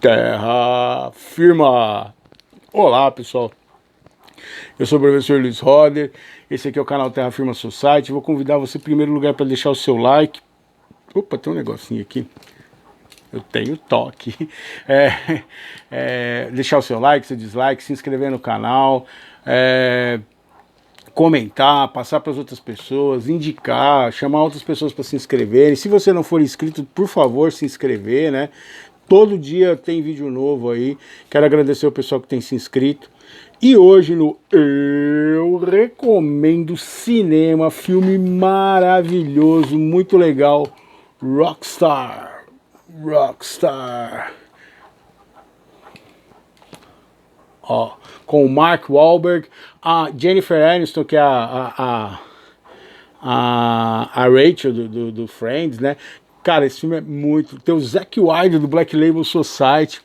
Terra firma! Olá pessoal, eu sou o professor Luiz Roder, esse aqui é o canal Terra Firma Society. Vou convidar você em primeiro lugar para deixar o seu like. Opa, tem um negocinho aqui, eu tenho toque. Deixar o seu like, seu dislike, se inscrever no canal, comentar, passar para as outras pessoas, indicar, chamar outras pessoas para se inscreverem. Se você não for inscrito, por favor, se inscrever, né? Todo dia tem vídeo novo aí. Quero agradecer o pessoal que tem se inscrito. E hoje no Eu Recomendo Cinema, filme maravilhoso, muito legal, Rockstar. Ó, com o Mark Wahlberg, a Jennifer Aniston, que é a Rachel do Friends, né? Cara, esse filme é muito... Tem o Zack Wilde do Black Label Society.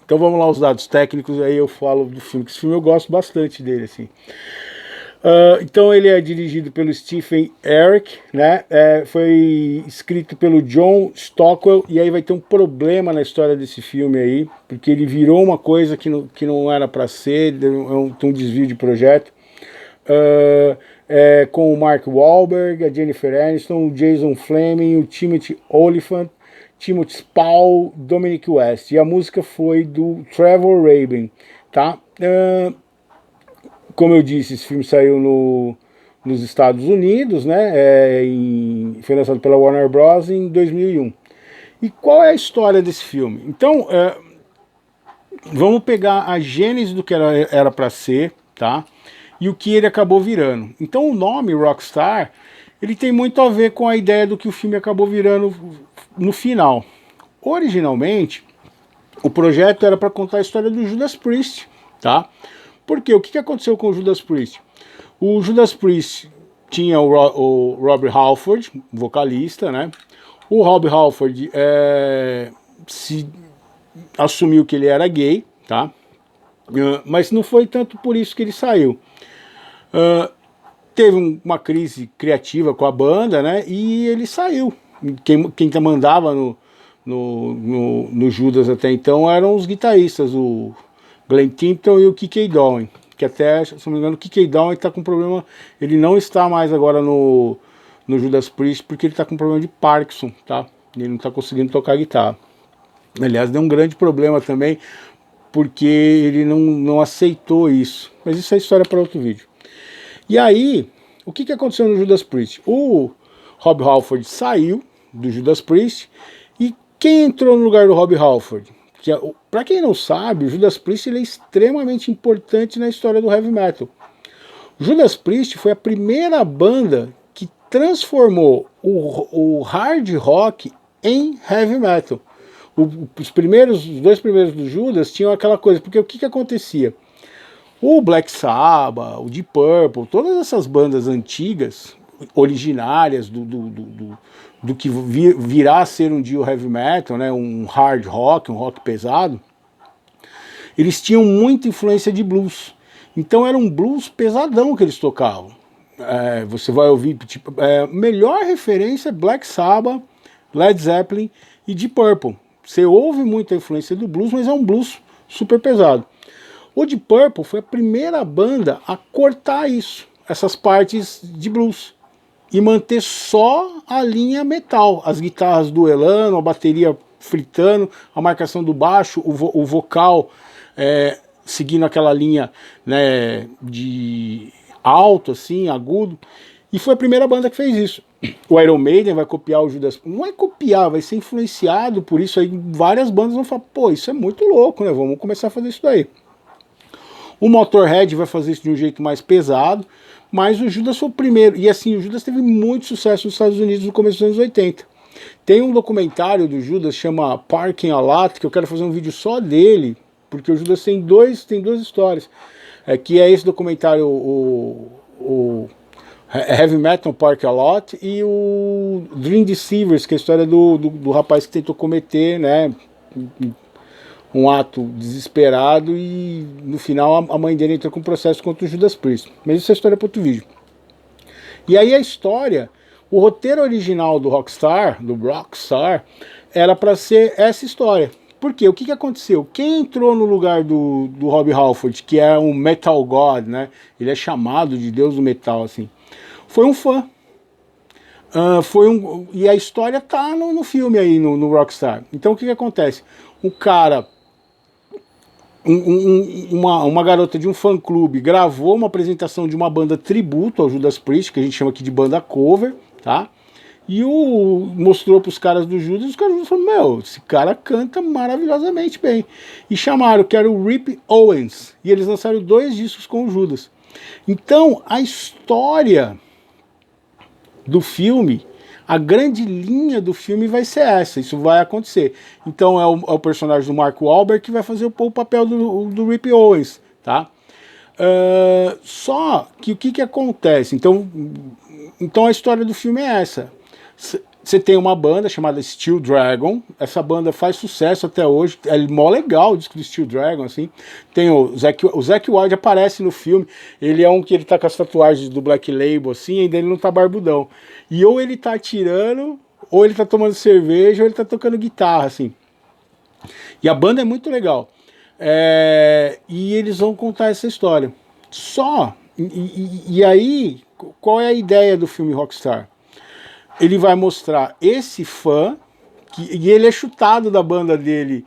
Então vamos lá, os dados técnicos, aí eu falo do filme, que esse filme eu gosto bastante dele, assim. Então ele é dirigido pelo Stephen Eric, né? Foi escrito pelo John Stockwell, e aí vai ter um problema na história desse filme aí, porque ele virou uma coisa que não era para ser, tem um desvio de projeto. Com o Mark Wahlberg, a Jennifer Aniston, o Jason Fleming, o Timothy Olyphant, Timothy Spall, Dominic West. E a música foi do Trevor Rabin, tá? Como eu disse, esse filme saiu nos Estados Unidos, né? Foi lançado pela Warner Bros. Em 2001. E qual é a história desse filme? Então, vamos pegar a gênese do que era para ser, tá? E o que ele acabou virando. Então o nome Rockstar, ele tem muito a ver com a ideia do que o filme acabou virando no final. Originalmente, o projeto era para contar a história do Judas Priest, tá? Porque o que aconteceu com o Judas Priest? O Judas Priest tinha o Rob Halford, vocalista, né? O Rob Halford assumiu que ele era gay, tá? Mas não foi tanto por isso que ele saiu. Teve uma crise criativa com a banda, né? E ele saiu. Quem mandava no Judas até então eram os guitarristas, o Glenn Tipton e o Kike Downing, que até, se não me engano, o Kike Downing está com problema, ele não está mais agora no Judas Priest, porque ele está com problema de Parkinson, tá? Ele não está conseguindo tocar guitarra. Aliás, deu um grande problema também, porque ele não aceitou isso. Mas isso é história para outro vídeo. E aí, o que aconteceu no Judas Priest? O Rob Halford saiu do Judas Priest, e quem entrou no lugar do Rob Halford? Para quem não sabe, o Judas Priest ele é extremamente importante na história do heavy metal. O Judas Priest foi a primeira banda que transformou o hard rock em heavy metal. Os dois primeiros do Judas tinham aquela coisa, porque o que acontecia? O Black Sabbath, o Deep Purple, todas essas bandas antigas, originárias do que virá a ser um dia o heavy metal, né, um hard rock, um rock pesado, eles tinham muita influência de blues. Então era um blues pesadão que eles tocavam. Você vai ouvir, tipo, melhor referência é Black Sabbath, Led Zeppelin e Deep Purple. Você ouve muita influência do blues, mas é um blues super pesado. O Deep Purple foi a primeira banda a cortar isso, essas partes de blues, e manter só a linha metal, as guitarras duelando, a bateria fritando, a marcação do baixo, o vocal seguindo aquela linha, né, de alto, assim, agudo. E foi a primeira banda que fez isso. O Iron Maiden vai copiar o Judas, não é copiar, vai ser influenciado por isso. Aí várias bandas vão falar, pô, isso é muito louco, né, vamos começar a fazer isso daí. O Motorhead vai fazer isso de um jeito mais pesado, mas o Judas foi o primeiro. E assim, o Judas teve muito sucesso nos Estados Unidos no começo dos anos 80. Tem um documentário do Judas, chama Parking a Lot, que eu quero fazer um vídeo só dele, porque o Judas tem duas histórias. Que é esse documentário, o Heavy Metal Park a Lot, e o Dream Deceivers, que é a história do rapaz que tentou cometer, né, um ato desesperado, e no final a mãe dele entrou com um processo contra o Judas Priest. Mas isso é história para outro vídeo. E aí a história O roteiro original do Rockstar, era para ser essa história. Por quê? O que aconteceu? Quem entrou no lugar do Rob Halford, que é um metal god, né? Ele é chamado de Deus do metal, assim. Foi um fã. E a história tá no filme aí, no Rockstar. Então o que acontece? Um cara, uma garota de um fã-clube gravou uma apresentação de uma banda tributo ao Judas Priest, que a gente chama aqui de banda cover, tá? E mostrou para os caras do Judas, e os caras falaram, meu, esse cara canta maravilhosamente bem. E chamaram, que era o Rip Owens, e eles lançaram 2 discos com o Judas. Então, a história do filme, a grande linha do filme vai ser essa, isso vai acontecer. Então é o personagem do Mark Wahlberg que vai fazer o papel do Rip Owens, tá? Só que o que acontece? Então a história do filme é essa. Você tem uma banda chamada Steel Dragon, essa banda faz sucesso até hoje, é mó legal o disco do Steel Dragon, assim. Tem o Zakk Wylde aparece no filme, ele é um que ele tá com as tatuagens do Black Label, assim, ainda ele não tá barbudão. E ou ele tá atirando, ou ele tá tomando cerveja, ou ele tá tocando guitarra, assim. E a banda é muito legal. E eles vão contar essa história. E aí, qual é a ideia do filme Rockstar? Ele vai mostrar esse fã, e ele é chutado da banda dele,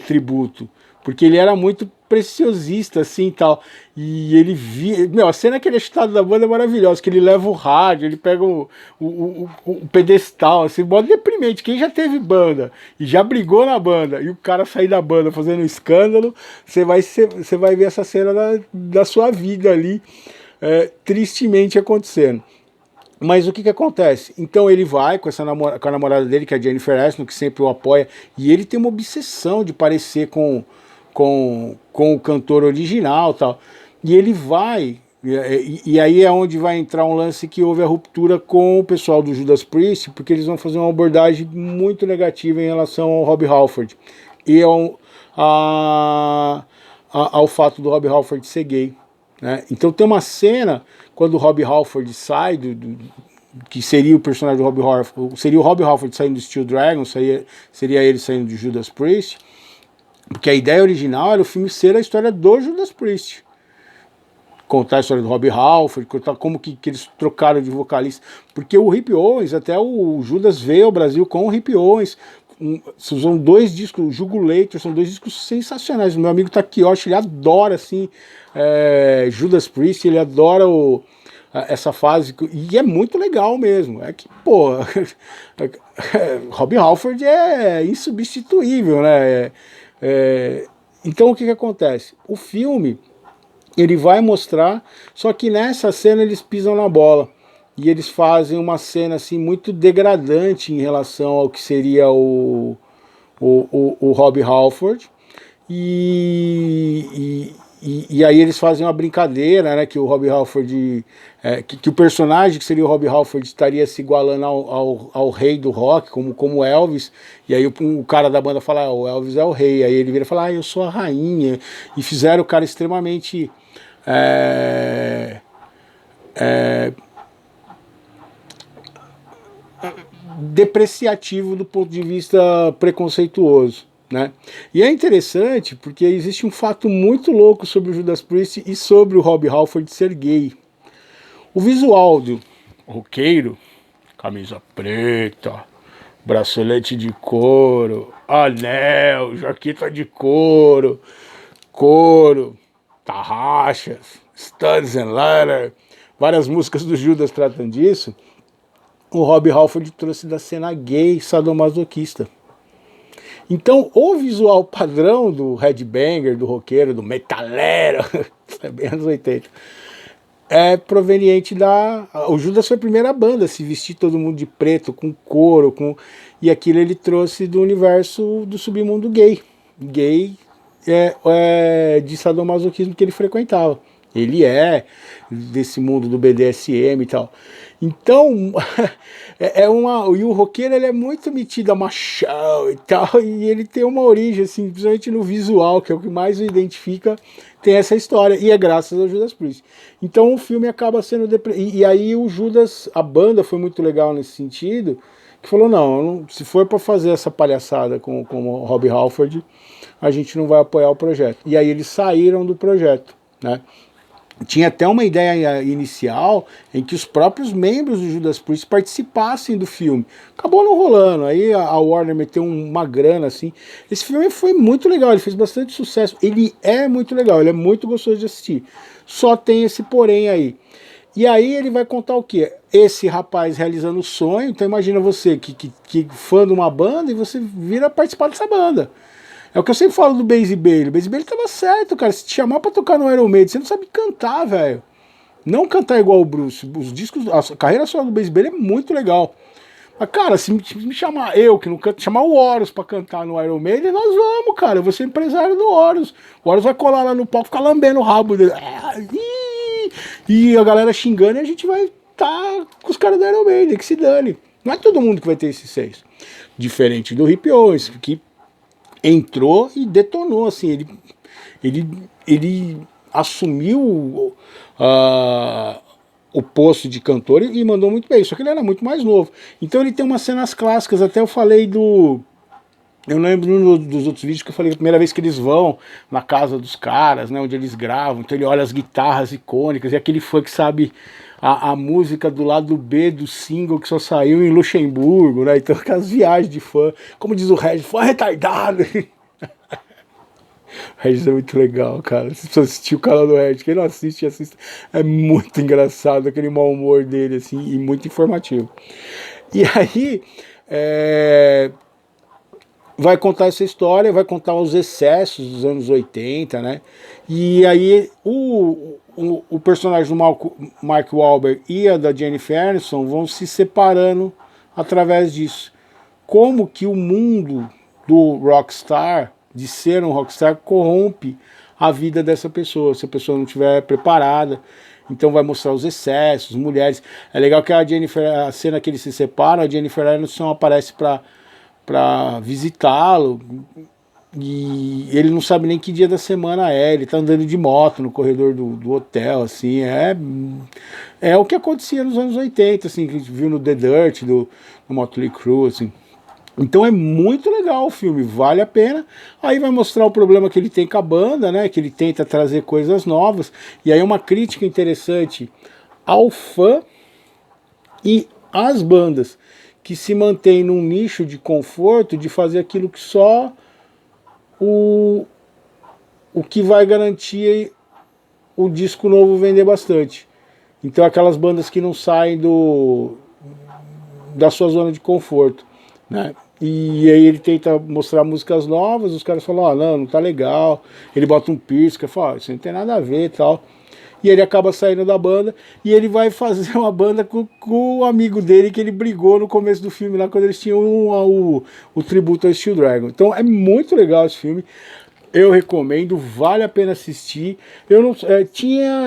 tributo, porque ele era muito preciosista, assim, e tal, e ele via, a cena que ele é chutado da banda é maravilhosa, que ele leva o rádio, ele pega o pedestal, assim, modo deprimente. Quem já teve banda, e já brigou na banda, e o cara sair da banda fazendo um escândalo, você vai ver essa cena da sua vida ali, tristemente acontecendo. Mas o que acontece? Então ele vai com a namorada dele, que é a Jennifer Aniston, que sempre o apoia, e ele tem uma obsessão de parecer com o cantor original, tal. E ele vai, e aí é onde vai entrar um lance que houve a ruptura com o pessoal do Judas Priest, porque eles vão fazer uma abordagem muito negativa em relação ao Rob Halford e ao fato do Rob Halford ser gay, né? Então tem uma cena quando o Rob Halford sai que seria o personagem do Rob Halford, seria o Rob Halford saindo do Steel Dragon, seria ele saindo de Judas Priest, porque a ideia original era o filme ser a história do Judas Priest, contar a história do Rob Halford, contar como que eles trocaram de vocalista, porque o Rip Owens, até o Judas veio ao Brasil com o Rip Owens. São 2 discos, o Jugulator, são 2 discos sensacionais. O meu amigo Takioshi, ele adora, assim, Judas Priest, ele adora essa fase, e é muito legal mesmo. É que, pô, Rob Halford é insubstituível, né? Então o que acontece? O filme, ele vai mostrar, só que nessa cena eles pisam na bola. E eles fazem uma cena assim muito degradante em relação ao que seria o Rob Halford. E aí eles fazem uma brincadeira, né, que o Rob Halford, que o personagem que seria o Rob Halford estaria se igualando ao rei do rock, como Elvis. E aí o cara da banda fala, o Elvis é o rei. Aí ele vira e fala, eu sou a rainha. E fizeram o cara extremamente depreciativo do ponto de vista preconceituoso, né? E é interessante porque existe um fato muito louco sobre o Judas Priest e sobre o Rob Halford ser gay. O visual do roqueiro, camisa preta, bracelete de couro, anel, jaqueta de couro, tarraxas, Studs and Leather, várias músicas do Judas tratam disso. O Rob Halford trouxe da cena gay sadomasoquista. Então, o visual padrão do headbanger, do roqueiro, do metalero, é bem anos 80, é proveniente o Judas foi a primeira banda a se vestir todo mundo de preto, com couro, e aquilo ele trouxe do universo do submundo gay de sadomasoquismo que ele frequentava. Ele é desse mundo do BDSM e tal. Então, e o roqueiro, ele é muito metido a machão e tal, e ele tem uma origem, assim, principalmente no visual, que é o que mais o identifica, tem essa história, e é graças ao Judas Priest. Então o filme acaba sendo... E aí o Judas, a banda foi muito legal nesse sentido, que falou, não, se for para fazer essa palhaçada com o Rob Halford, a gente não vai apoiar o projeto. E aí eles saíram do projeto, né? Tinha até uma ideia inicial em que os próprios membros do Judas Priest participassem do filme. Acabou não rolando, aí a Warner meteu uma grana assim. Esse filme foi muito legal, ele fez bastante sucesso. Ele é muito legal, ele é muito gostoso de assistir. Só tem esse porém aí. E aí ele vai contar o quê? Esse rapaz realizando o sonho. Então imagina você que fã de uma banda e você vira participar dessa banda. É o que eu sempre falo do Basie Bailey. O Basie Bailey tava certo, cara. Se te chamar pra tocar no Iron Maiden, você não sabe cantar, velho. Não cantar igual o Bruce. Os discos, a carreira solo do Basie Bailey é muito legal. Mas, cara, se me chamar eu, que não canto, chamar o Horus pra cantar no Iron Maiden, nós vamos, cara. Eu vou ser empresário do Horus. O Horus vai colar lá no palco, ficar lambendo o rabo dele. E a galera xingando e a gente vai tá com os caras do Iron Maiden, que se dane. Não é todo mundo que vai ter esses 6. Diferente do Hip Owens, que entrou e detonou, assim, ele assumiu o posto de cantor e mandou muito bem, só que ele era muito mais novo. Então ele tem umas cenas clássicas, até eu falei eu lembro dos outros vídeos que eu falei, a primeira vez que eles vão na casa dos caras, né, onde eles gravam, então ele olha as guitarras icônicas, e aquele fã que sabe a música do lado B do single que só saiu em Luxemburgo, né, então aquelas viagens de fã, como diz o Regis, fã retardado. O Regis é muito legal, cara, se você assistir o canal do Regis, quem não assiste, assista, é muito engraçado, aquele mau humor dele, assim, e muito informativo. E aí, vai contar essa história, vai contar os excessos dos anos 80, né? E aí o personagem do Mark Wahlberg e a da Jennifer Aniston vão se separando através disso. Como que o mundo do rockstar, de ser um rockstar, corrompe a vida dessa pessoa, se a pessoa não estiver preparada. Então vai mostrar os excessos, mulheres. É legal que a cena que eles se separam, a Jennifer Aniston aparece para visitá-lo, e ele não sabe nem que dia da semana é, ele tá andando de moto no corredor do hotel, assim, é o que acontecia nos anos 80, assim, que a gente viu no The Dirt, no Motley Crue, assim. Então é muito legal o filme, vale a pena. Aí vai mostrar o problema que ele tem com a banda, né, que ele tenta trazer coisas novas, e aí uma crítica interessante ao fã e às bandas, que se mantém num nicho de conforto, de fazer aquilo que só o que vai garantir o disco novo vender bastante. Então aquelas bandas que não saem da sua zona de conforto, né? E aí ele tenta mostrar músicas novas, os caras falam, não tá legal. Ele bota um piercing, que fala, isso não tem nada a ver e tal. E ele acaba saindo da banda, e ele vai fazer uma banda com o amigo dele, que ele brigou no começo do filme, lá quando eles tinham o tributo ao Steel Dragon. Então é muito legal esse filme, eu recomendo, vale a pena assistir. Eu não,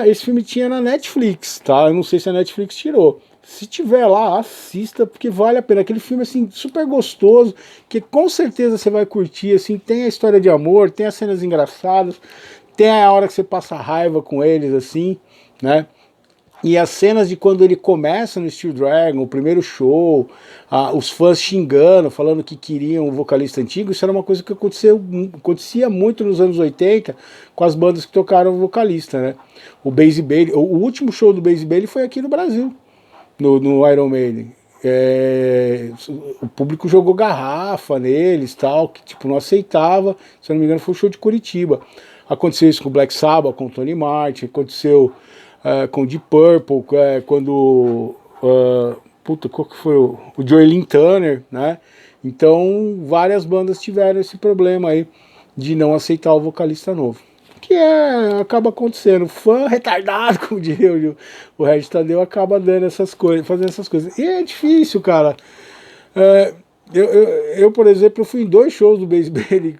esse filme tinha na Netflix, tá? Eu não sei se a Netflix tirou. Se tiver lá, assista, porque vale a pena. Aquele filme, assim, super gostoso, que com certeza você vai curtir, assim, tem a história de amor, tem as cenas engraçadas, tem a hora que você passa raiva com eles, assim, né? E as cenas de quando ele começa no Steel Dragon, o primeiro show, os fãs xingando, falando que queriam o vocalista antigo, isso era uma coisa que acontecia muito nos anos 80 com as bandas que tocaram o vocalista, né? O Basie Bailey, o último show do Basie Bailey foi aqui no Brasil, no Iron Maiden. O público jogou garrafa neles, tal, que tipo não aceitava. Se eu não me engano foi o show de Curitiba. Aconteceu isso com o Black Sabbath, com o Tony Martin, aconteceu com o Deep Purple, quando qual que foi o Joey Lynn Turner, né? Então várias bandas tiveram esse problema aí de não aceitar o vocalista novo, que acaba acontecendo. Fã retardado, como diria o Regis Tadeu, acaba dando essas coisas, fazendo essas coisas. E é difícil, cara. Eu, por exemplo, eu fui em 2 shows do Basie Bailey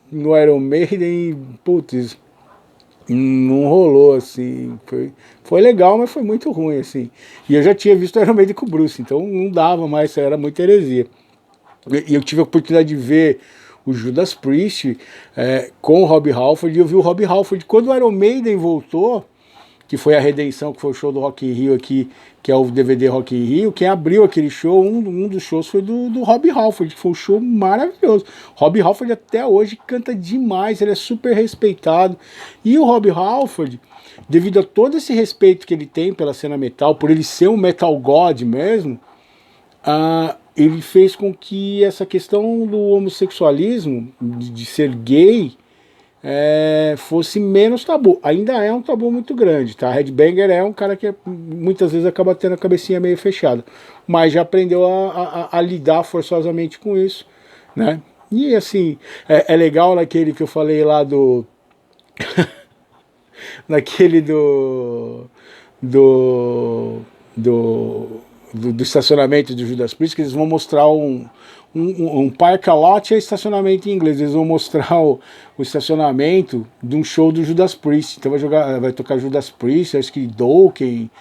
no Iron Maiden e, putz, Não rolou, assim, foi legal, mas foi muito ruim, assim. E eu já tinha visto Iron Maiden com o Bruce, então não dava mais, era muita heresia. E eu tive a oportunidade de ver o Judas Priest com o Rob Halford, e eu vi o Rob Halford quando o Iron Maiden voltou, que foi a Redenção, que foi o show do Rock in Rio aqui, que é o DVD Rock in Rio. Quem abriu aquele show, um dos shows foi do Rob Halford, que foi um show maravilhoso. Rob Halford até hoje canta demais, ele é super respeitado. E o Rob Halford, devido a todo esse respeito que ele tem pela cena metal, por ele ser um metal god mesmo, ele fez com que essa questão do homossexualismo, de ser gay, fosse menos tabu. Ainda é um tabu muito grande, tá? Headbanger é um cara que muitas vezes acaba tendo a cabecinha meio fechada, mas já aprendeu a lidar forçosamente com isso, né? E assim, é legal naquele que eu falei lá do... naquele do, do, do estacionamento do Judas Priest, que eles vão mostrar um park lot é estacionamento em inglês. Eles vão mostrar o estacionamento de um show do Judas Priest. Então vai tocar Judas Priest, acho que Dokken,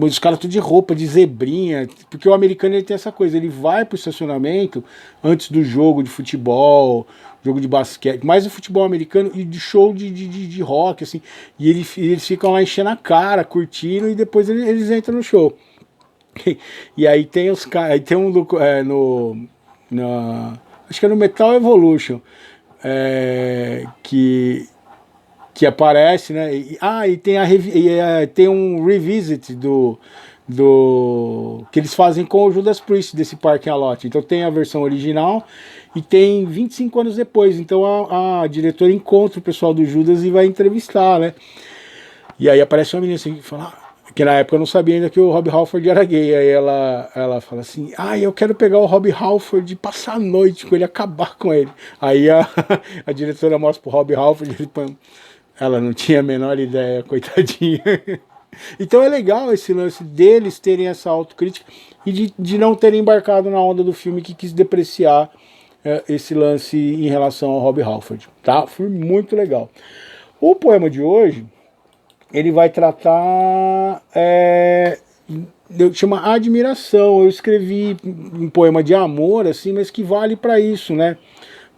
os caras tudo de roupa, de zebrinha, porque o americano ele tem essa coisa, ele vai pro estacionamento antes do jogo de futebol, jogo de basquete, mais o futebol americano e de show de rock, assim, e eles ficam lá enchendo a cara, curtindo, e depois eles entram no show. E aí tem os caras, aí tem um acho que é no Metal Evolution, que aparece, né? E tem, tem um revisit do que eles fazem com o Judas Priest desse Parking Lot. Então tem a versão original e tem 25 anos depois. Então a diretora encontra o pessoal do Judas e vai entrevistar, né? E aí aparece uma menina assim que fala, que na época eu não sabia ainda que o Rob Halford era gay. Aí ela fala assim, eu quero pegar o Rob Halford e passar a noite com ele, acabar com ele. Aí a diretora mostra pro Rob Halford, ela não tinha a menor ideia, coitadinha. Então é legal esse lance deles terem essa autocrítica e de não terem embarcado na onda do filme que quis depreciar esse lance em relação ao Rob Halford, tá? Foi muito legal. O poema de hoje, ele vai tratar, chama Admiração. Eu escrevi um poema de amor, assim, mas que vale para isso, né?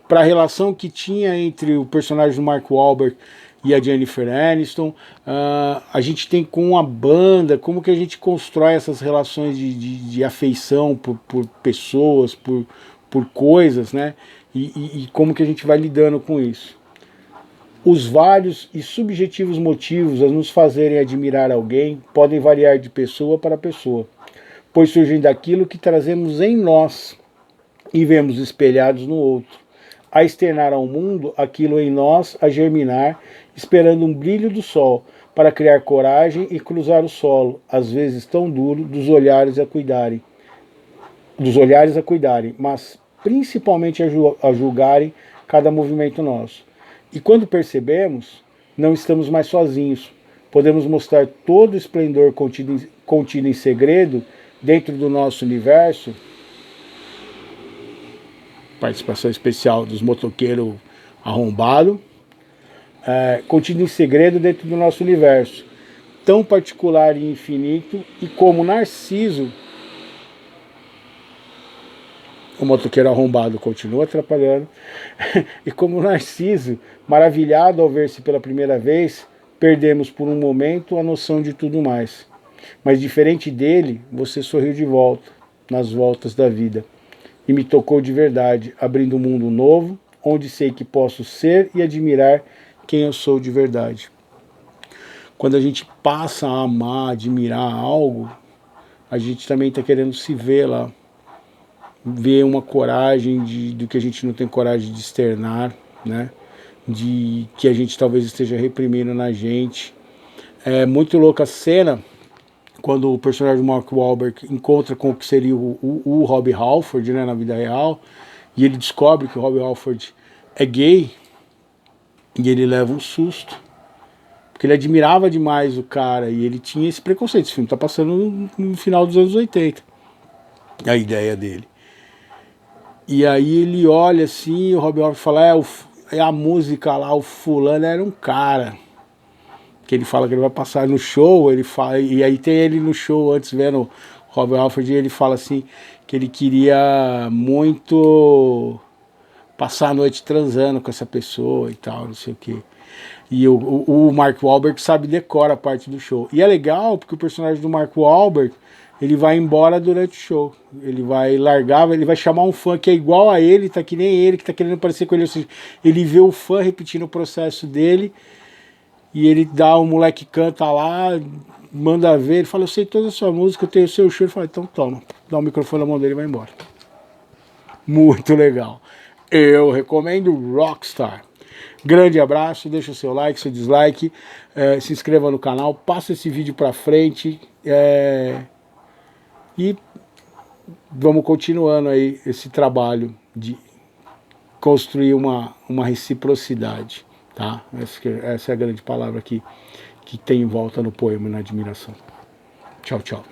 Para a relação que tinha entre o personagem do Mark Wahlberg e a Jennifer Aniston, a gente tem com a banda, como que a gente constrói essas relações de afeição por pessoas, por coisas, né? E como que a gente vai lidando com isso. Os vários e subjetivos motivos a nos fazerem admirar alguém podem variar de pessoa para pessoa, pois surgem daquilo que trazemos em nós e vemos espelhados no outro, a externar ao mundo aquilo em nós a germinar, esperando um brilho do sol, para criar coragem e cruzar o solo, às vezes tão duro, dos olhares a cuidarem, mas principalmente a julgarem cada movimento nosso. E quando percebemos, não estamos mais sozinhos. Podemos mostrar todo o esplendor contido em segredo dentro do nosso universo. Participação especial dos motoqueiros arrombados. Contido em segredo dentro do nosso universo. Tão particular e infinito. E como Narciso, o motoqueiro arrombado continua atrapalhando. E como Narciso, maravilhado ao ver-se pela primeira vez, perdemos por um momento a noção de tudo mais. Mas diferente dele, você sorriu de volta, nas voltas da vida. E me tocou de verdade, abrindo um mundo novo, onde sei que posso ser e admirar quem eu sou de verdade. Quando a gente passa a amar, admirar algo, a gente também está querendo se ver lá. Ver uma coragem do que a gente não tem coragem de externar, né? De que a gente talvez esteja reprimindo na gente. É muito louca a cena quando o personagem do Mark Wahlberg encontra com o que seria o Rob Halford, né, na vida real, e ele descobre que o Rob Halford é gay, e ele leva um susto, porque ele admirava demais o cara, e ele tinha esse preconceito. Esse filme está passando no final dos anos 80, a ideia dele. E aí ele olha assim, o Rob Halford fala, a música lá, o fulano era um cara. que ele fala que ele vai passar no show, ele fala, e aí tem ele no show antes vendo Robert Halford, e ele fala assim que ele queria muito passar a noite transando com essa pessoa e tal, não sei o que. E o Mark Wahlberg sabe decora a parte do show. E é legal porque o personagem do Mark Wahlberg, ele vai embora durante o show. Ele vai largar, ele vai chamar um fã que é igual a ele, tá que nem ele, que tá querendo parecer com ele. Ou seja, ele vê o fã repetindo o processo dele, e ele dá, o moleque canta lá, manda ver, ele fala, eu sei toda a sua música, eu tenho o seu show. Ele fala, então toma, dá o microfone na mão dele e vai embora. Muito legal. Eu recomendo Rockstar. Grande abraço, deixa o seu like, seu dislike, se inscreva no canal, passa esse vídeo pra frente e vamos continuando aí esse trabalho de construir uma reciprocidade, tá? Essa é a grande palavra que tem em volta no poema, na admiração. Tchau, tchau.